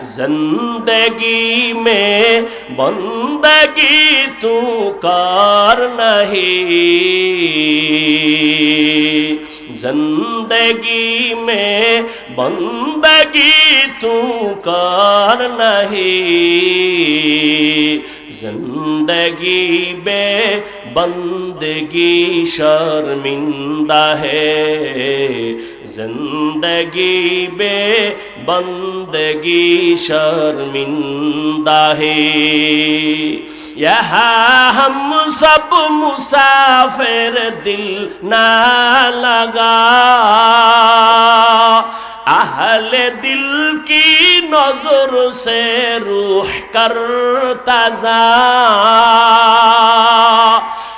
जिंदगी में बंदगी तू कर नहीं, जिंदगी में बंदगी तू कर नहीं, जिंदगी बे बंदगी शर्मिंदा है, जिंदगी बे बंदगी शर्मिंदा है। यहाँ हम सब मुसाफिर दिल ना लगा, अहले दिल की नजर से रूह करता जा।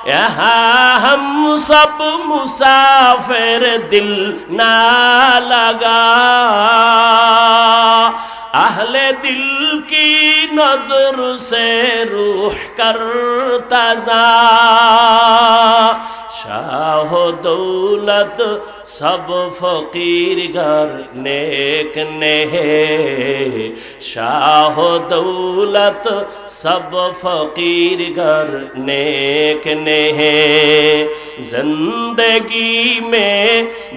यहाँ हम सब मुसाफिर दिल ना लगा, अहले दिल की नजर से रूह करता जा। शाह दौलत सब फकीर घर नेक ने है, शाह दौलत सब फकीर घर नेक ने है, जिंदगी में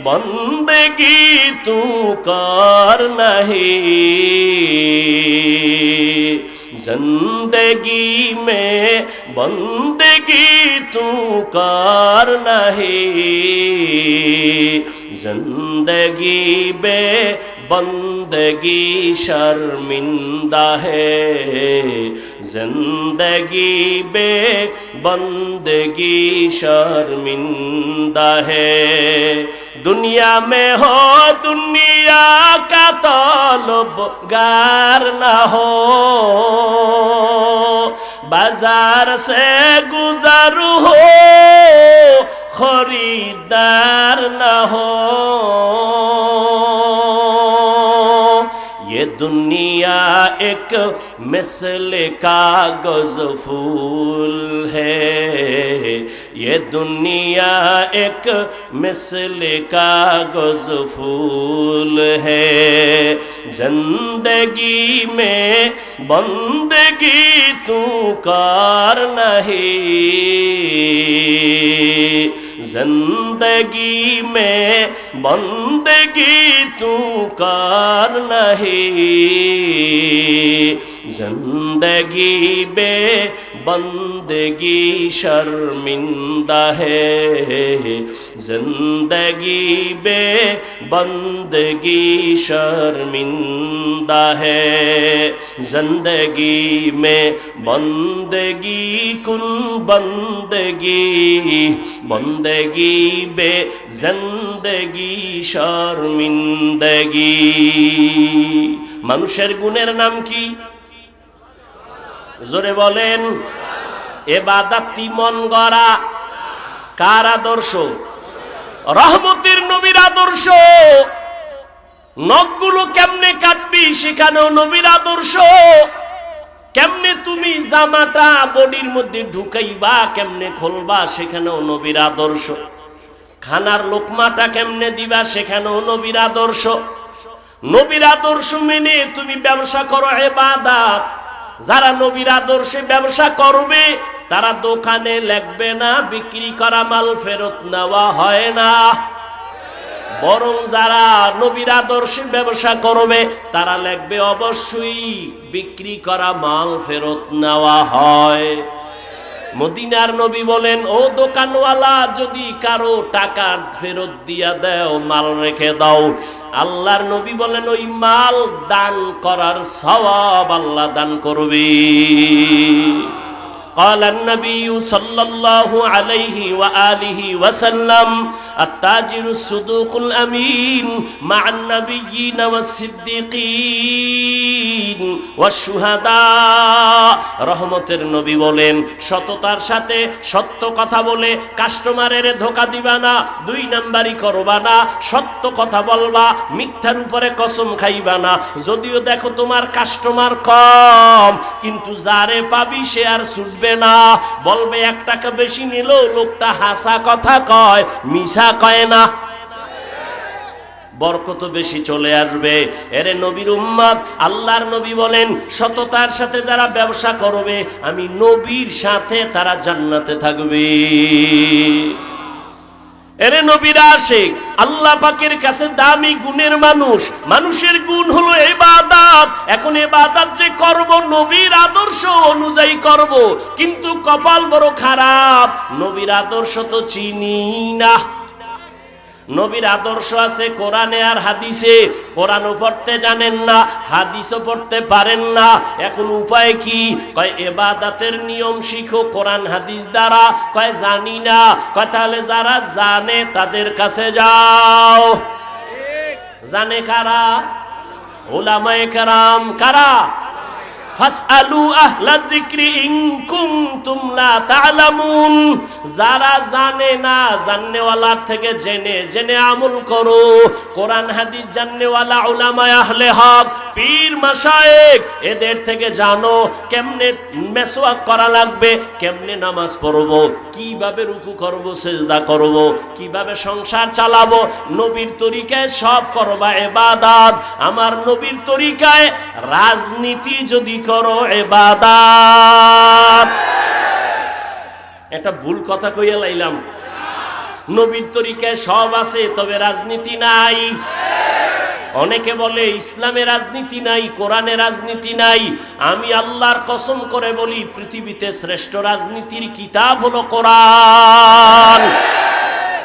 बंदगी तू कर नहीं, जिंदगी में बंदगी तू कर नहीं, जिंदगी बे बंदगी शर्मिंदा है, जिंदगी बे बंदगी शर्मिंदा है। दुनिया में हो दुनिया का तलबगार न हो, बाजार से गुजर हो खरीदार न हो। ये दुनिया एक मिसल कागज फूल है, ये दुनिया एक मिसल कागज फूल है, जिंदगी में बंदगी तू कर नहीं, जिंदगी में बंदगी तू कर नहीं, जिंदगी बे बंदगी शर्मिंदा है, जिंदगी बे बंदगी शर्मिंदा है, जिंदगी में बंदगी कुन बंदगी, बंदगी बे जिंदगी शर्मिंदगी। মানুষের গুণের নাম কি? জোরে বলেন। ইবাদতি মন গড়া কার আদর্শ? রহমতের নবীর আদর্শ। নখগুলো কেমনে কাটবি সেখানেও নবীর আদর্শ। কেমনে তুমি জামাটা বডির মধ্যে ঢুকাইবা, কেমনে খুলবা সেখানেও নবীর আদর্শ। খানার লোকমাটা কেমনে দিবা সেখানেও নবীর আদর্শ। নবীর আদর্শ মেনে তুমি ব্যবসা করো ইবাদত। যারা নবীর আদর্শে ব্যবসা করবে তারা দোকানে লিখবে না বিক্রি করা মাল ফেরত নেওয়া হয় না, বরং যারা নবীর আদর্শে ব্যবসা করবে তারা লিখবে অবশ্যই বিক্রি করা মাল ফেরত নেওয়া হয়। মদিনার নবী বলেন, ও দোকানওয়ালা, যদি কারো টাকা ফেরত দিয়া দাও, মাল রেখে দাও, আল্লাহর নবী বলেন ওই মাল দান করার সওয়াব আল্লাহ দান করবে। قال النبي صلى الله عليه وآله وسلم التاجر الصدوق الأمين مع النبيين والصديقين والشهداء। রহমতের নবী বলেন, সততার সাথে সত্য কথা বলে কাস্টমারের ধোঁকা দিবা না, দুই নাম্বারি করবা না, সত্য কথা বলবা, মিথ্যার উপরে কসম খাইবা না। যদিও দেখো তোমার কাস্টমার কম, কিন্তু যারে পাবি সে আর ছুটবে না, বলবে 1 টাকা বেশি নিল, লোকটা হাসা কথা কয়, মিছা কয় না। বরকত বেশি চলে আসবে। এরে নবীর উম্মত, আল্লাহর নবী বলেন সততার সাথে যারা ব্যবসা করবে আমি নবীর সাথে তারা জান্নাতে থাকবে। এরে নবীর আশিক, আল্লাহ পাকের কাছে দামি গুণের মানুষ। মানুষের গুণ হলো ইবাদত। এখন ইবাদত যে করব নবীর আদর্শ অনুযায়ী করব, কিন্তু কপাল বড় খারাপ, নবীর আদর্শ তো চিনি না। নবীর আদর্শ আছে কোরআনে আর হাদিসে, কোরআনও পড়তে জানেন না, হাদিসও পড়তে পারেন না। এখন উপায় কি? কয় ইবাদতের নিয়ম শিখো কোরআন হাদিস দ্বারা। কয় জানি না। কয় তাহলে যারা জানে তাদের কাছে যাও। জানে কারা? উলামায়ে কেরাম। কারা? ফাসআলু আহলা যিকরি ইন কুনতুম লা তা'লামুন। যারা জানে না, জাননেওয়ালার থেকে জেনে জেনে আমল করো। কোরআন হাদিস জাননেওয়ালা উলামায়ে আহলে হক, পীর মাশায়েখ, এদের থেকে জানো কেমনে মেসওয়াক করা লাগবে, কেমনে নামাজ পড়বো, কিভাবে রুকু করব, সিজদা করব, কিভাবে সংসার চালাবো। নবীর তরিকায় সব করবা ইবাদত। আমার নবীর তরিকায় রাজনীতি যদি করো ইবাদত। এটা ভুল কথা কইয়া লাইলাম। নবীর তরিকায় সব আছে, তবে রাজনীতি নাই। অনেকে বলে ইসলামে রাজনীতি নাই, কোরআনে রাজনীতি নাই। আমি আল্লাহর কসম করে বলি পৃথিবীতে শ্রেষ্ঠ রাজনীতির কিতাব হলো কোরআন।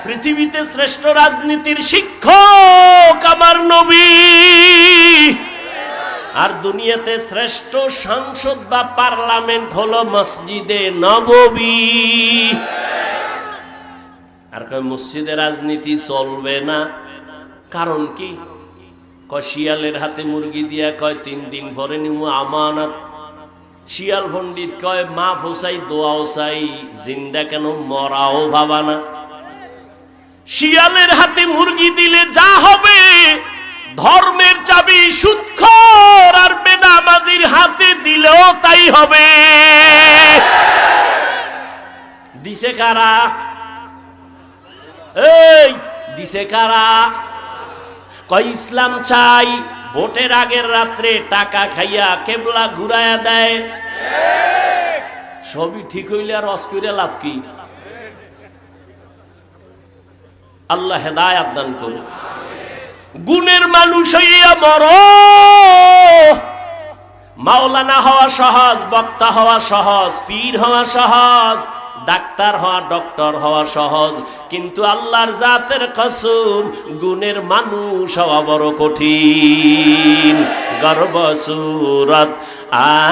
পৃথিবীতে শ্রেষ্ঠ রাজনীতির শিক্ষক আমার নবী। আর দুনিয়াতে শ্রেষ্ঠ সংসদ বা পার্লামেন্ট হলো মসজিদে নববী। আর কয় মসজিদে রাজনীতি চলবে না, কারণ কি? কয় শিয়ালের হাতে মুরগি দিয়া কয় 3 দিন পরে নিমু আমানত। শিয়াল পণ্ডিত কয় মা ফসাই দোয়াও চাই, জিন্দা কেন মরাও ভাবা না। শিয়ালের হাতে মুরগি দিলে যা হবে, ধর্মের চাবি সুদখোর আর বেনামাজির হাতে দিলেও তাই হবে। দিছে কারা? এই দিছে কারা? কয় ইসলাম চাই, ভোটের আগের রাত্রে টাকা খাইয়া কেবলা ঘুরাইয়া দেয়। সবই ঠিক হইলে আর রস কইরা লাভ কি? আল্লাহ হেদায়েত দান করুন। গুণের মানুষ হইয়া মরো। মাওলানা হওয়া সহজ, বক্তা হওয়া সহজ, পীর হওয়া সহজ, ডাক্তার হওয়া, ডক্টর হওয়া সহজ, কিন্তু আল্লাহর জাতের কসম গুণের মানুষ হওয়া বড় কঠিন। গর্ব সুরত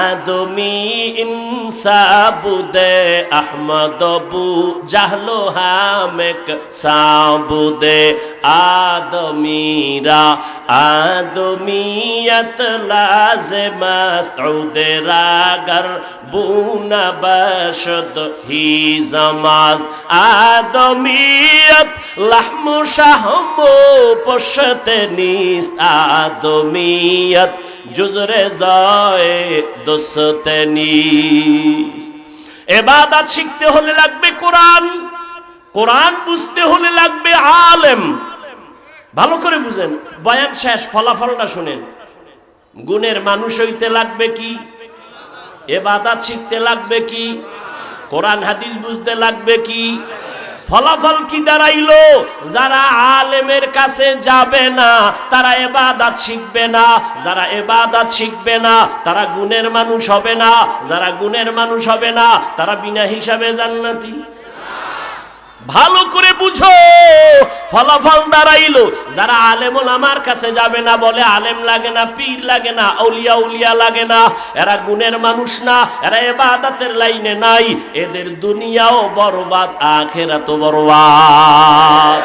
আদমি ইনসাবুদে আহমদবু জাহলো হামেক সাবুদে আদমিরা আদমিয়ত লাজে মাসউদে রাগর বুনা বশদ হি জামাজ আদমিয়ত লাহমু শাহমু পশতে নিস্ত আদমিয়ত জুজরে যায় দোসতে নিস। ইবাদত শিখতে হলে লাগবে কোরআন, কোরআন বুঝতে হলে লাগবে আলেম। ভালো করে বুঝেন, বয়ান শেষ, ফলাফলটা শুনেন। গুণের মানুষ হইতে লাগবে কি? ইবাদত শিখতে লাগবে কি? কোরআন হাদিস বুঝতে লাগবে কি? ফলাফল কি দাঁড়াইলো? যারা আলেমের কাছে যাবে না তারা ইবাদত শিখবে না, যারা ইবাদত শিখবে না তারা গুণের মানুষ হবে না, যারা গুণের মানুষ হবে না তারা বিনা হিসাবে জান্নাতি। ভালো করে বুঝো, ফলাফল দাঁড়াইলো যারা আলেম ওলামার কাছে যাবে না, বলে আলেম লাগে না, পীর লাগে না, আউলিয়া উলিয়া লাগে না, এরা গুণের মানুষ না, এরা ইবাদতের লাইনে নাই, এদের দুনিয়াও বরবাদ আখিরাতও বরবাদ।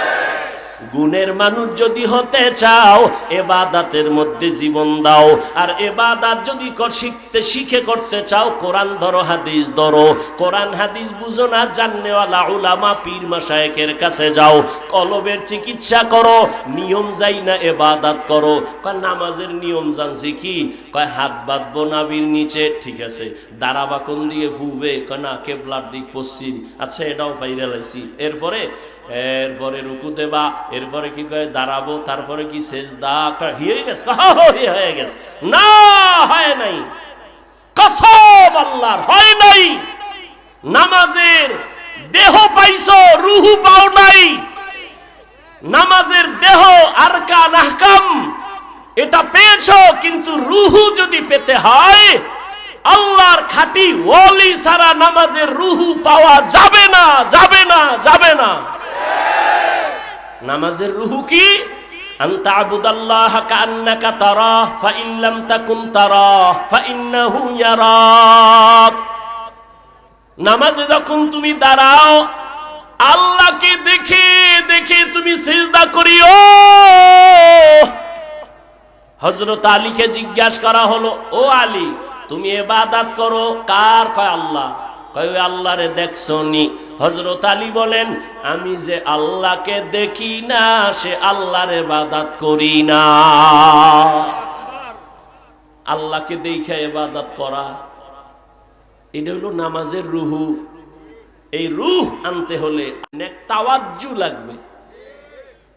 গুণের মানুষ যদি হতে চাও ইবাদতের মধ্যে জীবন দাও। আর ইবাদত যদি শিখে করতে চাও কোরআন ধরো, হাদিস ধরো। কোরআন হাদিস বুঝো না, জাননেওয়ালা উলামা পীর মাশায়েখের কাছে যাও। কলবের চিকিৎসা করো, নিয়ম যাই না ইবাদত করো। কয় নামাজের নিয়ম জানছি কি? কয় হাত বাঁধবো নাভির নিচে, ঠিক আছে। দাঁড়াবা কোন দিকে ফুবে? কয় না কেবলার দিক পশ্চিম। আচ্ছা এটাও পাইরা লাইছি। এরপরে এরপরে রুকু দেবা, এরপরে কি কয় দাঁড়াবো, তারপরে কি সেজদা, হয়ে গেছে হয়ে গেছে, না হয় নাই, কসম আল্লাহর হয় নাই। নামাজের দেহ পাইছো, রুহু পাও নাই। নামাজের দেহ আরকান আহকাম এটা পেয়েছো, কিন্তু রুহু যদি পেতে হয় আল্লাহর খাঁটি ওলি ছাড়া নামাজের রুহু পাওয়া যাবে না, যাবে না, যাবে না। নামাজের রুহু কি? আনতা আবুদাল্লাহ কান্নাকা তারাহ ফাইন লাম তাকুন তারাহ ফাইন্নাহু ইয়ারাক। নামাজে যখন তুমি দাঁড়াও আল্লাহকে দেখে দেখে তুমি সিজদা করিও। হযরত আলীকে জিজ্ঞাসা করা হলো, ও আলী তুমি ইবাদত করো কার? কয় আল্লাহ। কয় ওই আল্লাহরে দেখছো নি? হযরত আলী বলেন, আমি যে আল্লাহকে দেখি না সে আল্লাহর ইবাদত করি না। আল্লাহকে দেখে ইবাদত করা, এটা হলো নামাজের রুহু। এই রুহ আনতে হলে নেক তাওয়াজ্জু লাগবে।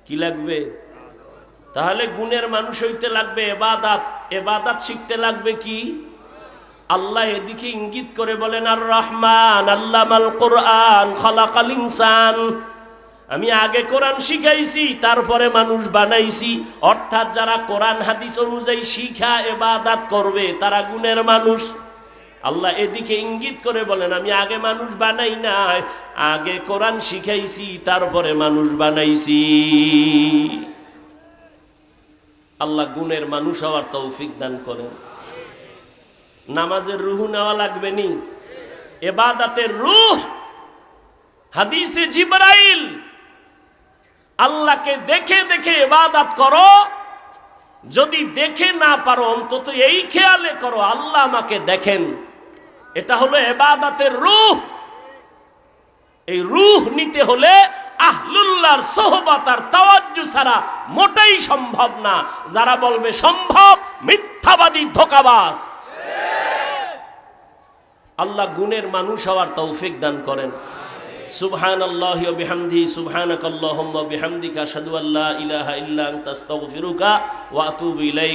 কি লাগবে? তাহলে গুণের মানুষ হইতে লাগবে ইবাদত। ইবাদত শিখতে লাগবে কি? আল্লাহ এদিকে ইঙ্গিত করে বলেন, আর রহমান আল্লামাল কোরআন খালাকাল ইনসান। আমি আগে কোরআন শিখাইছি, তারপরে মানুষ বানাইছি। অর্থাৎ যারা কোরআন হাদিস অনুযায়ী শিখা ইবাদত করবে তারা গুণের মানুষ। আল্লাহ এদিকে ইঙ্গিত করে বলেন, আমি আগে মানুষ বানাই নাই, আগে কোরআন শিখাইছি তারপরে মানুষ বানাইছি। আল্লাহ গুণের মানুষ হওয়ার তৌফিক দান করেন। নামাজের রুহু নেওয়া লাগবে নি? ইবাদতের রূহ হাদিসে জিবরাইল, আল্লাহকে দেখে দেখে ইবাদত করো। যদি দেখে না পারো অন্তত এই খেয়ালে করো আল্লাহ আমাকে দেখেন। এটা হলো ইবাদতের রূহ। এই রূহ নিতে হলে আহলুল্লাহর সোহবত আর তাওয়াজ্জু ছাড়া মোটেই সম্ভব না। যারা বলবে সম্ভব মিথ্যাবাদী, ধোঁকাবাজ। আল্লাহ গুণের মানুষ হওয়ার তৌফিক দান করেন। সুবহানাল্লাহি ওয়া বিহামদিহি সুবহানাকাল্লাহুম্মা ওয়া বিহামদিকা আশহাদু আল্লা ইলাহা ইল্লা আনতা আস্তাগফিরুকা ওয়া আতুবু ইলাইক।